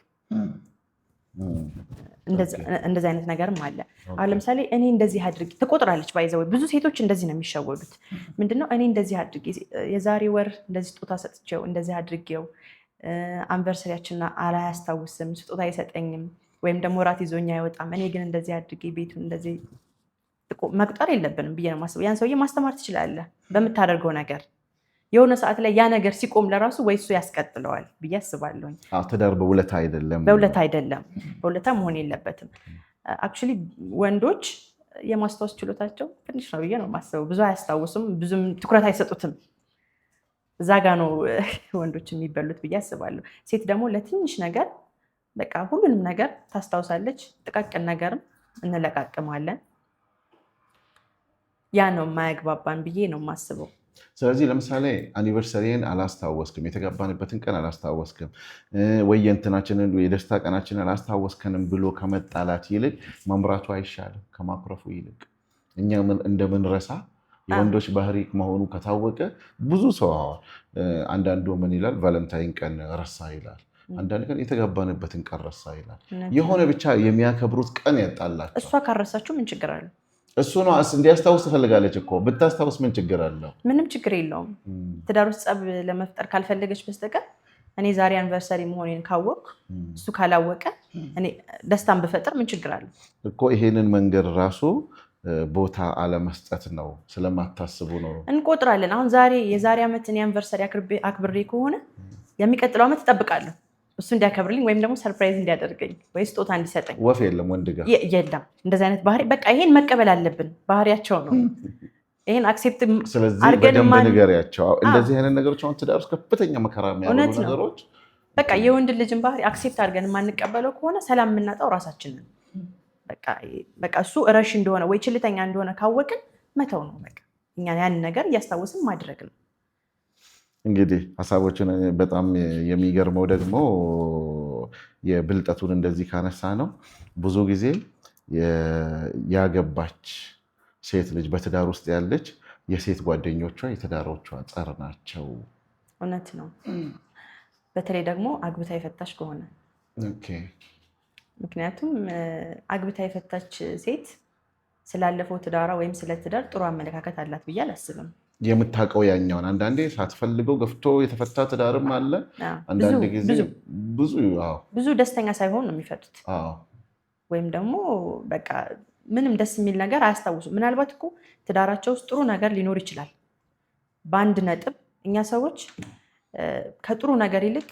Speaker 2: እንደዚህ አይነት ነገርም አለ። አሁን ለምሳሌ እኔ እንደዚህ አድርጌ ትቆጥራለች። ባይዘው ብዙ ሴቶች እንደዚህ ነው የሚሸወዱት። ምንድነው እኔ እንደዚህ አድርጌ የዛሬ ወር እንደዚህ ስጦታ ሰጥቼው እንደዚህ አድርጌው አንቨርሰሪያችንን አላያስታውስም፣ ስጦታ አይሰጠኝም፣ ወይም ደግሞ ራት ይዞኛ አይወጣም፣ እኔ ግን እንደዚህ አድርጌ ቤቱን እንደዚህ መቁጠር የለብንም ብዬ ነው የማስበው። ያን ሰውዬ ማስተማር ትችላለህ በምታደርገው ነገር። የሆነ ሰዓት ላይ ያ ነገር ሲቆም ለራሱ ወይ እሱ ያስቀጥለዋል ብዬ አስባለሁ።
Speaker 1: ትዳር በውለታ አይደለም፣
Speaker 2: በውለታ መሆን የለበትም። አክቹዋሊ ወንዶች የማስታወስ ችሎታቸው ትንሽ ነው ብዬ ነው የማስበው። ብዙ አያስታውሱም፣ ብዙም ትኩረት አይሰጡትም። እዛ ጋ ነው ወንዶች የሚበሉት ብዬ አስባለሁ። ሴት ደግሞ ለትንሽ ነገር በቃ ሁሉንም ነገር ታስታውሳለች። ጥቃቅን ነገርም እንለቃቅማለን። ያ ነው የማያግባባን ብዬ ነው የማስበው።
Speaker 1: ስለዚህ ለምሳሌ አኒቨርሰሪን አላስታወስክም፣ የተጋባንበትን ቀን አላስታወስክም፣ ወይ የእንትናችንን የደስታ ቀናችንን አላስታወስከንም ብሎ ከመጣላት ይልቅ መምራቱ አይሻልም? ከማኩረፉ ይልቅ እኛ እንደምንረሳ የወንዶች ባህሪ መሆኑ ከታወቀ ብዙ ሰው አንዳንዱ ምን ይላል? ቫለንታይን ቀን ረሳ ይላል። አንዳንድ ቀን የተጋባንበትን ቀን ረሳ ይላል። የሆነ ብቻ የሚያከብሩት ቀን ያጣላቸው።
Speaker 2: እሷ ካረሳችሁ ምን ችግር አለው?
Speaker 1: እሱ ነው እንዲያስታውስ ትፈልጋለች እኮ። ብታስታውስ ምን ችግር አለው?
Speaker 2: ምንም ችግር የለውም። ትዳር ውስጥ ጸብ ለመፍጠር ካልፈለገች በስተቀር እኔ ዛሬ አኒቨርሰሪ መሆኔን ካወቅኩ እሱ ካላወቀ እኔ ደስታን ብፈጥር ምን ችግር አለው
Speaker 1: እኮ። ይሄንን መንገድ ራሱ ቦታ አለመስጠት ነው። ስለማታስቡ ነው
Speaker 2: እንቆጥራለን። አሁን የዛሬ ዓመት እኔ አኒቨርሰሪ አክብሬ ከሆነ የሚቀጥለው ዓመት እጠብቃለሁ እሱ እንዲያከብርልኝ ወይም ደግሞ ሰርፕራይዝ እንዲያደርገኝ ወይ ስጦታ እንዲሰጠኝ።
Speaker 1: ወፍ የለም ወንድ ጋር
Speaker 2: የለም እንደዚህ አይነት ባህሪ። በቃ ይሄን መቀበል አለብን፣ ባህሪያቸው ነው። ይሄን አክሴፕት
Speaker 1: ስለዚህ በደንብ ንገሪያቸው። እንደዚህ አይነት ነገሮች አሁን ትዳር ውስጥ ከፍተኛ መከራ የሚያመጡ ነገሮች
Speaker 2: በቃ የወንድ ልጅን ባህሪ አክሴፕት አድርገን የማንቀበለው ከሆነ ሰላም የምናጣው ራሳችንን። በቃ እሱ እረሽ እንደሆነ ወይ ችልተኛ እንደሆነ ካወቅን መተው ነው። በቃ እኛ ያንን ነገር እያስታወስን ማድረግ ነው።
Speaker 1: እንግዲህ ሀሳቦችን በጣም የሚገርመው ደግሞ የብልጠቱን እንደዚህ ካነሳ ነው ብዙ ጊዜ ያገባች ሴት ልጅ በትዳር ውስጥ ያለች የሴት ጓደኞቿ የትዳሮቿ ጸር ናቸው።
Speaker 2: እውነት ነው። በተለይ ደግሞ አግብታ የፈታች ከሆነ ምክንያቱም አግብታ የፈታች ሴት ስላለፈው ትዳሯ ወይም ስለ ትዳር ጥሩ አመለካከት አላት ብዬ አላስብም።
Speaker 1: የምታውቀው ያኛውን አንዳንዴ ሳትፈልገው ገፍቶ የተፈታ ትዳርም አለ። አንዳንድ ጊዜ
Speaker 2: ብዙ ደስተኛ ሳይሆን ነው የሚፈቱት። ወይም ደግሞ በቃ ምንም ደስ የሚል ነገር አያስታውሱም። ምናልባት እኮ ትዳራቸው ውስጥ ጥሩ ነገር ሊኖር ይችላል። በአንድ ነጥብ እኛ ሰዎች ከጥሩ ነገር ይልቅ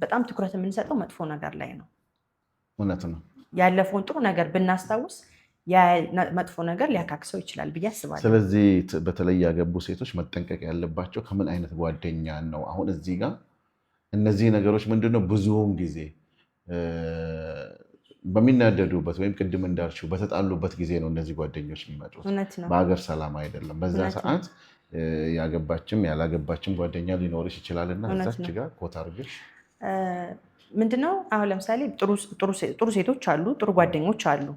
Speaker 2: በጣም ትኩረት የምንሰጠው መጥፎ ነገር ላይ ነው።
Speaker 1: እውነት ነው።
Speaker 2: ያለፈውን ጥሩ ነገር ብናስታውስ መጥፎ ነገር ሊያካክሰው ይችላል ብዬ አስባለሁ።
Speaker 1: ስለዚህ በተለይ ያገቡ ሴቶች መጠንቀቅ ያለባቸው ከምን አይነት ጓደኛ ነው። አሁን እዚህ ጋር እነዚህ ነገሮች ምንድነው ብዙውን ጊዜ በሚናደዱበት ወይም ቅድም እንዳልሽው በተጣሉበት ጊዜ ነው እነዚህ ጓደኞች የሚመጡት። በሀገር ሰላም አይደለም። በዛ ሰዓት ያገባችም ያላገባችም ጓደኛ ሊኖርሽ ይችላል እና እዛች ጋር ኮታ አድርገሽ
Speaker 2: ምንድነው አሁን ለምሳሌ ጥሩ ሴቶች አሉ፣ ጥሩ ጓደኞች አሉ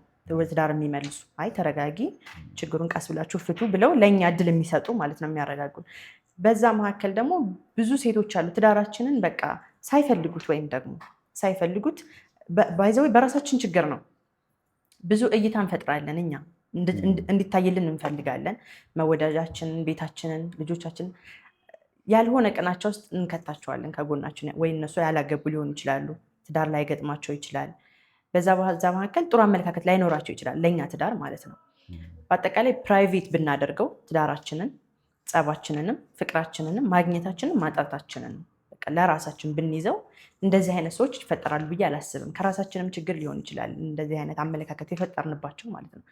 Speaker 2: ትዳር የሚመልሱ አይ ተረጋጊ፣ ችግሩን ቀስ ብላችሁ ፍቱ ብለው ለእኛ እድል የሚሰጡ ማለት ነው፣ የሚያረጋጉን። በዛ መካከል ደግሞ ብዙ ሴቶች አሉ ትዳራችንን በቃ ሳይፈልጉት ወይም ደግሞ ሳይፈልጉት ባይዘው በራሳችን ችግር ነው ብዙ እይታ እንፈጥራለን። እኛ እንዲታይልን እንፈልጋለን። መወዳጃችንን፣ ቤታችንን፣ ልጆቻችንን ያልሆነ ቅናቸው ውስጥ እንከታቸዋለን ከጎናችን። ወይ እነሱ ያላገቡ ሊሆኑ ይችላሉ፣ ትዳር ላይ ገጥማቸው ይችላል። በዛ መካከል ጥሩ አመለካከት ላይኖራቸው ይችላል፣ ለእኛ ትዳር ማለት ነው። በአጠቃላይ ፕራይቬት ብናደርገው ትዳራችንን፣ ጸባችንንም፣ ፍቅራችንንም፣ ማግኘታችንን፣ ማጣታችንን ለራሳችን ብንይዘው እንደዚህ አይነት ሰዎች ይፈጠራሉ ብዬ አላስብም። ከራሳችንም ችግር ሊሆን ይችላል እንደዚህ አይነት አመለካከት የፈጠርንባቸው ማለት ነው።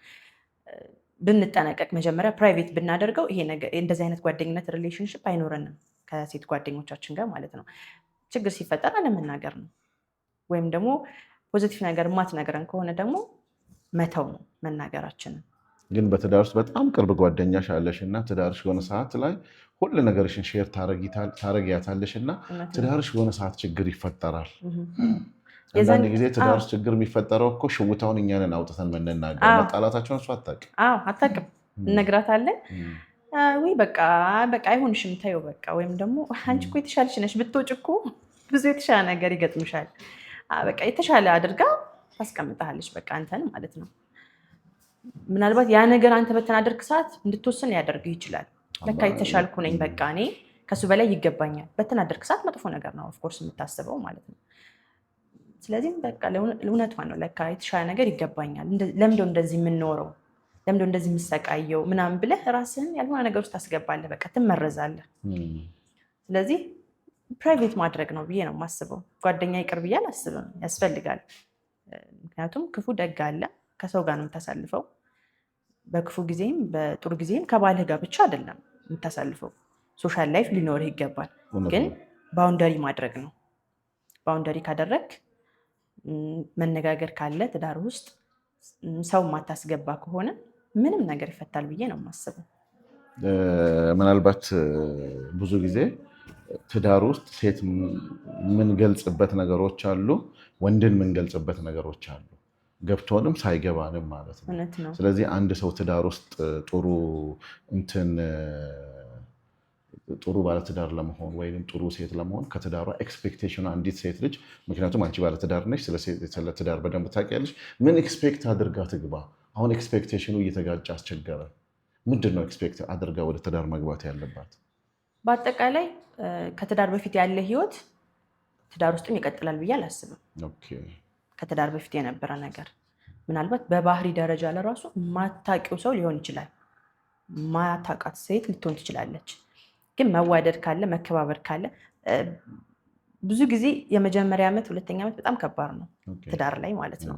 Speaker 2: ብንጠነቀቅ መጀመሪያ ፕራይቬት ብናደርገው ይሄ ነገር እንደዚህ አይነት ጓደኝነት ሪሌሽንሽፕ አይኖረንም ከሴት ጓደኞቻችን ጋር ማለት ነው። ችግር ሲፈጠር አለመናገር ነው፣ ወይም ደግሞ ፖዚቲቭ ነገር ማትነግረን ከሆነ ደግሞ መተው ነው መናገራችንን።
Speaker 1: ግን በትዳር ውስጥ በጣም ቅርብ ጓደኛሽ አለሽ እና ትዳርሽ የሆነ ሰዓት ላይ ሁሉ ነገርሽን ሼር ታረጊያታለሽ እና ትዳርሽ የሆነ ሰዓት ችግር ይፈጠራል። አንዳንድ ጊዜ ትዳር ውስጥ ችግር የሚፈጠረው እኮ ሽውታውን እኛንን አውጥተን የምንናገር መጣላታቸውን እሷ
Speaker 2: አታውቅም። እነግራታለን ወይ በቃ አይሆንሽም ተይው በቃ፣ ወይም ደግሞ አንቺ እኮ የተሻለሽ ነሽ ብትወጪ እኮ ብዙ የተሻለ ነገር ይገጥምሻል፣ በቃ የተሻለ አድርጋ ታስቀምጣለች በቃ አንተን ማለት ነው። ምናልባት ያ ነገር አንተ በተናደርክ ሰዓት እንድትወስን ሊያደርግህ ይችላል። ለካ የተሻልኩ ነኝ በቃ እኔ ከሱ በላይ ይገባኛል። በተናደርክ ሰዓት መጥፎ ነገር ነው ኦፍኮርስ የምታስበው ማለት ነው። ስለዚህም በቃ እውነቷን ነው፣ ለካ የተሻለ ነገር ይገባኛል፣ ለምንድነው እንደዚህ የምንኖረው፣ ለምንድነው እንደዚህ የምሰቃየው ምናምን ብለህ ራስህን ያልሆነ ነገር ውስጥ ታስገባለህ፣ በቃ ትመረዛለህ። ስለዚህ ፕራይቬት ማድረግ ነው ብዬ ነው የማስበው። ጓደኛ ይቅር ብዬ አላስብም፣ ያስፈልጋል። ምክንያቱም ክፉ ደግ አለ፣ ከሰው ጋር ነው የምታሳልፈው። በክፉ ጊዜም በጥሩ ጊዜም ከባልህ ጋር ብቻ አይደለም የምታሳልፈው፣ ሶሻል ላይፍ ሊኖርህ ይገባል። ግን ባውንደሪ ማድረግ ነው። ባውንደሪ ካደረግ መነጋገር ካለ ትዳር ውስጥ ሰው ማታስገባ ከሆነ ምንም ነገር ይፈታል ብዬ ነው የማስበው።
Speaker 1: ምናልባት ብዙ ጊዜ ትዳር ውስጥ ሴት የምንገልጽበት ነገሮች አሉ፣ ወንድን የምንገልጽበት ነገሮች አሉ፣ ገብቶንም ሳይገባንም ማለት ነው። ስለዚህ አንድ ሰው ትዳር ውስጥ ጥሩ ባለትዳር ለመሆን ወይም ጥሩ ሴት ለመሆን ከትዳሯ ኤክስፔክቴሽኑ አንዲት ሴት ልጅ፣ ምክንያቱም አንቺ ባለትዳር ነሽ፣ ስለ ትዳር በደንብ ታውቂያለሽ። ምን ኤክስፔክት አድርጋ ትግባ? አሁን ኤክስፔክቴሽኑ እየተጋጨ አስቸገረ። ምንድን ነው ኤክስፔክት አድርጋ ወደ ትዳር መግባት ያለባት?
Speaker 2: በአጠቃላይ ከትዳር በፊት ያለ ህይወት ትዳር ውስጥም ይቀጥላል ብዬ አላስብም። ከትዳር በፊት የነበረ ነገር ምናልባት በባህሪ ደረጃ ለራሱ ማታውቂው ሰው ሊሆን ይችላል፣ ማታውቃት ሴት ልትሆን ትችላለች። ግን መዋደድ ካለ መከባበር ካለ ብዙ ጊዜ የመጀመሪያ ዓመት ሁለተኛ ዓመት በጣም ከባድ ነው ትዳር ላይ ማለት ነው።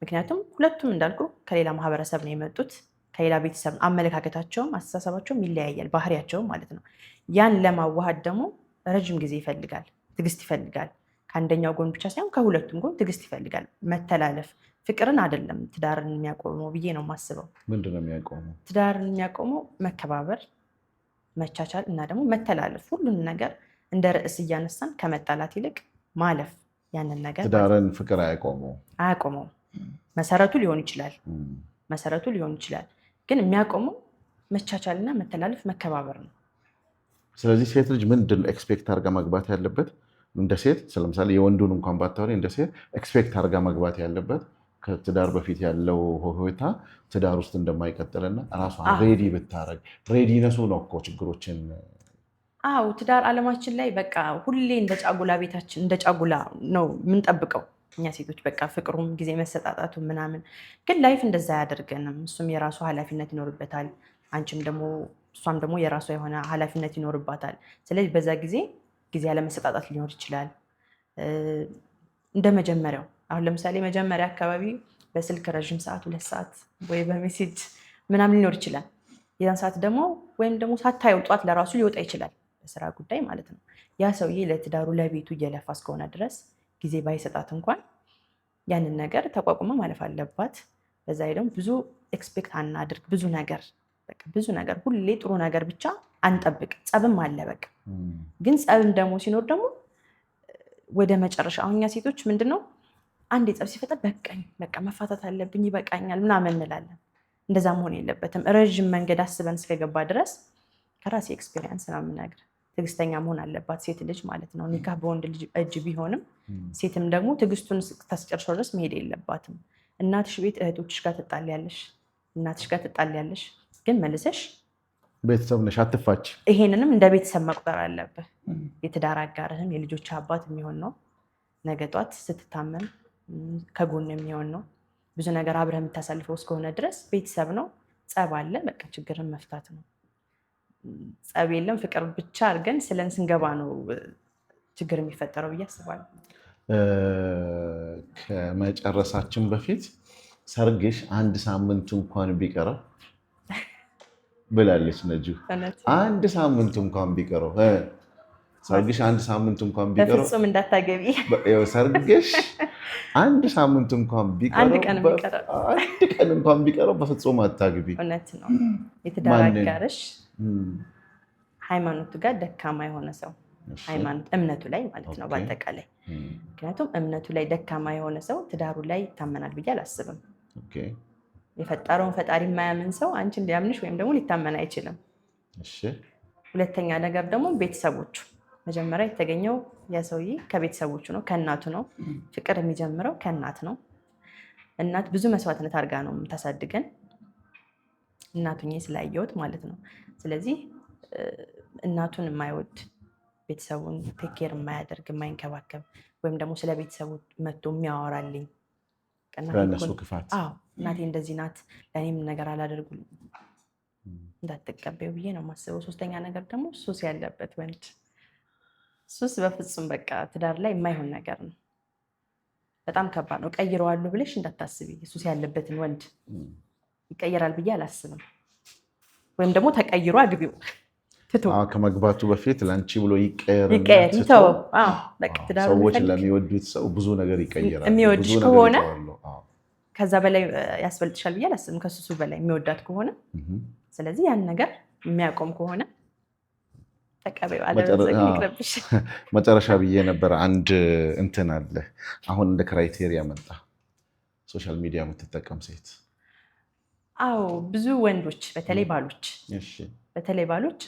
Speaker 2: ምክንያቱም ሁለቱም እንዳልኩ ከሌላ ማህበረሰብ ነው የመጡት፣ ከሌላ ቤተሰብ፣ አመለካከታቸውም አስተሳሰባቸውም ይለያያል፣ ባህሪያቸውም ማለት ነው። ያን ለማዋሃድ ደግሞ ረጅም ጊዜ ይፈልጋል፣ ትዕግስት ይፈልጋል። ከአንደኛው ጎን ብቻ ሳይሆን ከሁለቱም ጎን ትዕግስት ይፈልጋል። መተላለፍ ፍቅርን አይደለም ትዳርን የሚያቆመው ብዬ ነው የማስበው።
Speaker 1: ምንድን ነው የሚያቆመው?
Speaker 2: ትዳርን የሚያቆመው መከባበር፣ መቻቻል እና ደግሞ መተላለፍ። ሁሉን ነገር እንደ ርዕስ እያነሳን ከመጣላት ይልቅ ማለፍ፣ ያንን ነገር
Speaker 1: ትዳርን ፍቅር አያቆመው።
Speaker 2: መሰረቱ ሊሆን ይችላል ግን የሚያቆመው መቻቻልና መተላለፍ፣ መከባበር ነው።
Speaker 1: ስለዚህ ሴት ልጅ ምንድን ነው ኤክስፔክት አድርጋ መግባት ያለበት? እንደ ሴት ለምሳሌ የወንዱን እንኳን ባታወሪ እንደ ሴት ኤክስፔክት አድርጋ መግባት ያለበት ከትዳር በፊት ያለው ሁኔታ ትዳር ውስጥ እንደማይቀጥልና ራሷን ሬዲ ብታረግ። ሬዲነሱ ነው እኮ ችግሮችን።
Speaker 2: አዎ ትዳር አለማችን ላይ በቃ ሁሌ እንደ ጫጉላ ቤታችን እንደ ጫጉላ ነው የምንጠብቀው እኛ ሴቶች። በቃ ፍቅሩም ጊዜ መሰጣጣቱ ምናምን፣ ግን ላይፍ እንደዛ አያደርገንም። እሱም የራሱ ኃላፊነት ይኖርበታል፣ እሷም ደግሞ የራሷ የሆነ ኃላፊነት ይኖርባታል። ስለዚህ በዛ ጊዜ ያለመሰጣጣት ሊኖር ይችላል። እንደ መጀመሪያው አሁን ለምሳሌ መጀመሪያ አካባቢ በስልክ ረዥም ሰዓት 2 ሰዓት ወይ በሜሴጅ ምናምን ሊኖር ይችላል። የዛን ሰዓት ደግሞ ወይም ደግሞ ሳታየው ጧት ለራሱ ሊወጣ ይችላል፣ በስራ ጉዳይ ማለት ነው። ያ ሰውዬ ለትዳሩ ለቤቱ እየለፋ እስከሆነ ድረስ ጊዜ ባይሰጣት እንኳን ያንን ነገር ተቋቁማ ማለፍ አለባት። በዛ ላይ ደግሞ ብዙ ኤክስፔክት አናድርግ። ብዙ ነገር ሁሌ ጥሩ ነገር ብቻ አንጠብቅ። ጸብም አለ በቃ። ግን ጸብም ደግሞ ሲኖር ደግሞ ወደ መጨረሻ አሁን እኛ ሴቶች ምንድነው አንድ ጸብ ሲፈጠር በቃ መፋታት አለብኝ ይበቃኛል ምናምን እንላለን። እንደዛ መሆን የለበትም። ረዥም መንገድ አስበን እስከገባ ድረስ ከራሴ ኤክስፔሪየንስ ነው የምነግርህ፣ ትዕግስተኛ መሆን አለባት ሴት ልጅ ማለት ነው። ኒካህ በወንድ ልጅ እጅ ቢሆንም ሴትም ደግሞ ትዕግስቱን ታስጨርሰው ድረስ መሄድ የለባትም። እናትሽ ቤት እህቶችሽ ጋር ትጣሊያለሽ፣ እናትሽ ጋር ትጣሊያለሽ፣ ግን መልሰሽ
Speaker 1: ቤተሰብ ነሽ፣ አትፋች።
Speaker 2: ይሄንንም እንደ ቤተሰብ መቁጠር አለብህ። የትዳር አጋርህም የልጆች አባት የሚሆን ነው። ነገ ጧት ስትታመም ከጎን የሚሆን ነው። ብዙ ነገር አብረህ የምታሳልፈው እስከሆነ ድረስ ቤተሰብ ነው። ጸብ አለ፣ በቃ ችግርን መፍታት ነው። ጸብ የለም ፍቅር ብቻ አድርገን ስንገባ ነው ችግር የሚፈጠረው ብዬ አስባለሁ።
Speaker 1: ከመጨረሳችን በፊት ሰርግሽ 1 ሳምንት እንኳን ቢቀረው ብላለች ነጁ። 1 ሳምንት እንኳን ቢቀረው ሰርግሽ 1 ሳምንት እንኳን ቢቀረው
Speaker 2: በፍጹም እንዳታገቢ።
Speaker 1: ሰርግሽ 1 ሳምንት እንኳን ቢቀረው፣ 1 ቀን እንኳን ቢቀረው በፍጹም አታግቢ።
Speaker 2: እውነት ነው። የትዳር አጋርሽ ሃይማኖቱ ጋር ደካማ የሆነ ሰው፣ ሃይማኖት እምነቱ ላይ ማለት ነው በአጠቃላይ። ምክንያቱም እምነቱ ላይ ደካማ የሆነ ሰው ትዳሩ ላይ ይታመናል ብዬ አላስብም። የፈጠረውን ፈጣሪ የማያምን ሰው አንቺን ሊያምንሽ ወይም ደግሞ ሊታመን አይችልም። ሁለተኛ ነገር ደግሞ ቤተሰቦቹ፣ መጀመሪያ የተገኘው የሰውዬ ከቤተሰቦቹ ነው፣ ከእናቱ ነው። ፍቅር የሚጀምረው ከእናት ነው። እናት ብዙ መስዋዕትነት አድርጋ ነው የምታሳድገን፣ እናቱኝ ስላየሁት ማለት ነው። ስለዚህ እናቱን የማይወድ ቤተሰቡን ቴኬር የማያደርግ የማይንከባከብ፣ ወይም ደግሞ ስለ ቤተሰቡ መጥቶ የሚያወራልኝ
Speaker 1: ከእነሱ ክፋት
Speaker 2: እናቴ እንደዚህ ናት ለእኔም ነገር አላደርጉልኝ እንዳትቀበዩ ብዬ ነው የማስበው። ሶስተኛ ነገር ደግሞ ሱስ ያለበት ወንድ። ሱስ በፍጹም በቃ ትዳር ላይ የማይሆን ነገር ነው። በጣም ከባድ ነው። ቀይረዋሉ ብለሽ እንዳታስቢ። ሱስ ያለበትን ወንድ ይቀየራል ብዬ አላስብም። ወይም ደግሞ ተቀይሮ አግቢው
Speaker 1: ከመግባቱ በፊት ለአንቺ ብሎ ይቀየር። ሰዎች ለሚወዱት ሰው ብዙ ነገር ይቀየራል።
Speaker 2: የሚወድሽ ከሆነ ከዛ በላይ ያስበልጥሻል ብዬ አላስብም፣ ከሱሱ በላይ የሚወዳት ከሆነ። ስለዚህ ያን ነገር የሚያቆም ከሆነ ተቀበይው አለበለዚያ ይቅርብሽ።
Speaker 1: መጨረሻ ብዬ ነበር አንድ እንትን አለ አሁን እንደ ክራይቴሪያ መጣ ሶሻል ሚዲያ የምትጠቀም ሴት።
Speaker 2: አዎ ብዙ ወንዶች በተለይ ባሎች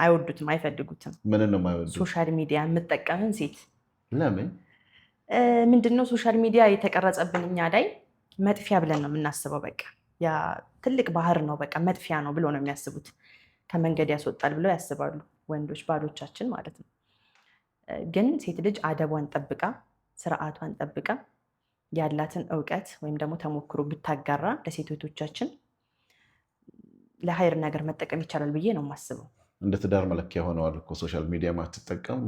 Speaker 2: አይወዱትም፣ አይፈልጉትም።
Speaker 1: ምን ነው የማይወዱት?
Speaker 2: ሶሻል ሚዲያ የምትጠቀምን ሴት።
Speaker 1: ለምን?
Speaker 2: ምንድነው ሶሻል ሚዲያ የተቀረጸብን እኛ ላይ መጥፊያ ብለን ነው የምናስበው። በቃ ያ ትልቅ ባህር ነው፣ በቃ መጥፊያ ነው ብሎ ነው የሚያስቡት። ከመንገድ ያስወጣል ብለው ያስባሉ ወንዶች፣ ባሎቻችን ማለት ነው። ግን ሴት ልጅ አደቧን ጠብቃ ስርዓቷን ጠብቃ ያላትን እውቀት ወይም ደግሞ ተሞክሮ ብታጋራ ለሴቶቻችን ለሀይር ነገር መጠቀም ይቻላል ብዬ ነው የማስበው።
Speaker 1: እንደ ትዳር መለኪያ ሆነዋል እኮ ሶሻል ሚዲያ ማትጠቀም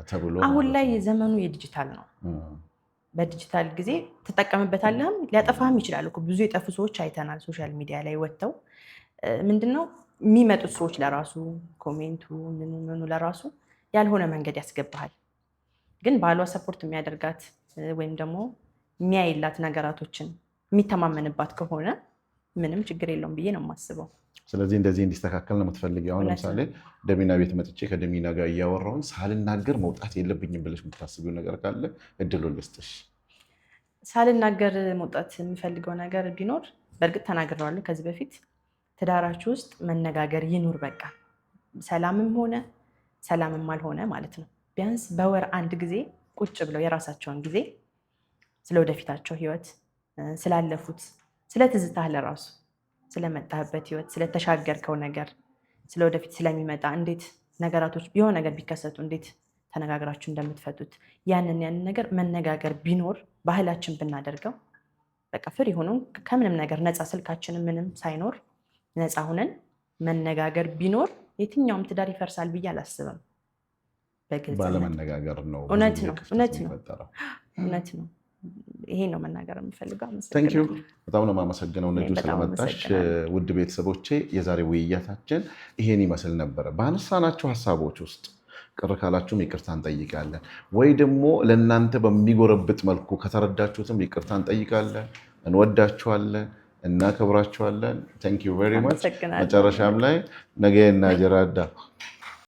Speaker 1: ተብሎ።
Speaker 2: አሁን ላይ ዘመኑ የዲጂታል ነው። በዲጂታል ጊዜ ትጠቀምበታለህም ሊያጠፋህም ይችላል እኮ። ብዙ የጠፉ ሰዎች አይተናል ሶሻል ሚዲያ ላይ ወጥተው። ምንድነው የሚመጡት ሰዎች ለራሱ ኮሜንቱ ምኑ ለራሱ ያልሆነ መንገድ ያስገባሃል። ግን ባሏ ሰፖርት የሚያደርጋት ወይም ደግሞ የሚያይላት ነገራቶችን የሚተማመንባት ከሆነ ምንም ችግር የለውም ብዬ ነው የማስበው።
Speaker 1: ስለዚህ እንደዚህ እንዲስተካከል ነው የምትፈልጊው? አሁን ለምሳሌ ደሚና ቤት መጥቼ ከደሚና ጋር እያወራሁኝ ሳልናገር መውጣት የለብኝም ብለሽ የምታስቢው ነገር ካለ እድሉን ልስጥሽ።
Speaker 2: ሳልናገር መውጣት የሚፈልገው ነገር ቢኖር በእርግጥ ተናግሬዋለሁ ከዚህ በፊት፣ ትዳራችሁ ውስጥ መነጋገር ይኑር። በቃ ሰላምም ሆነ ሰላምም አልሆነ ማለት ነው ቢያንስ በወር አንድ ጊዜ ቁጭ ብለው የራሳቸውን ጊዜ ስለ ወደፊታቸው ህይወት፣ ስላለፉት፣ ስለ ትዝታህ ለራሱ ስለመጣህበት ህይወት፣ ስለተሻገርከው ነገር፣ ስለ ወደፊት ስለሚመጣ እንዴት ነገራቶች የሆነ ነገር ቢከሰቱ እንዴት ተነጋግራችሁ እንደምትፈቱት ያንን ነገር መነጋገር ቢኖር ባህላችን ብናደርገው በቃ ፍሪ ሆነን ከምንም ነገር ነፃ፣ ስልካችንን ምንም ሳይኖር ነፃ ሆነን መነጋገር ቢኖር የትኛውም ትዳር ይፈርሳል ብዬ አላስብም። በግልጽ
Speaker 1: ባለመነጋገር ነው።
Speaker 2: እውነት ነው። ይሄ ነው መናገር የምፈልገው።
Speaker 1: አመሰግናለሁ። በጣም ነው የማመሰግነው ነጁ ስለመጣሽ። ውድ ቤተሰቦቼ የዛሬ ውይይታችን ይሄን ይመስል ነበረ። ባነሳናቸው ሀሳቦች ውስጥ ቅር ካላችሁም ይቅርታ እንጠይቃለን፣ ወይ ደግሞ ለእናንተ በሚጎረብጥ መልኩ ከተረዳችሁትም ይቅርታ እንጠይቃለን። እንወዳችኋለን፣ እናከብራችኋለን። ታንክ ዩ ቬሪ ማች። መጨረሻም ላይ ነገ እና ጀራዳ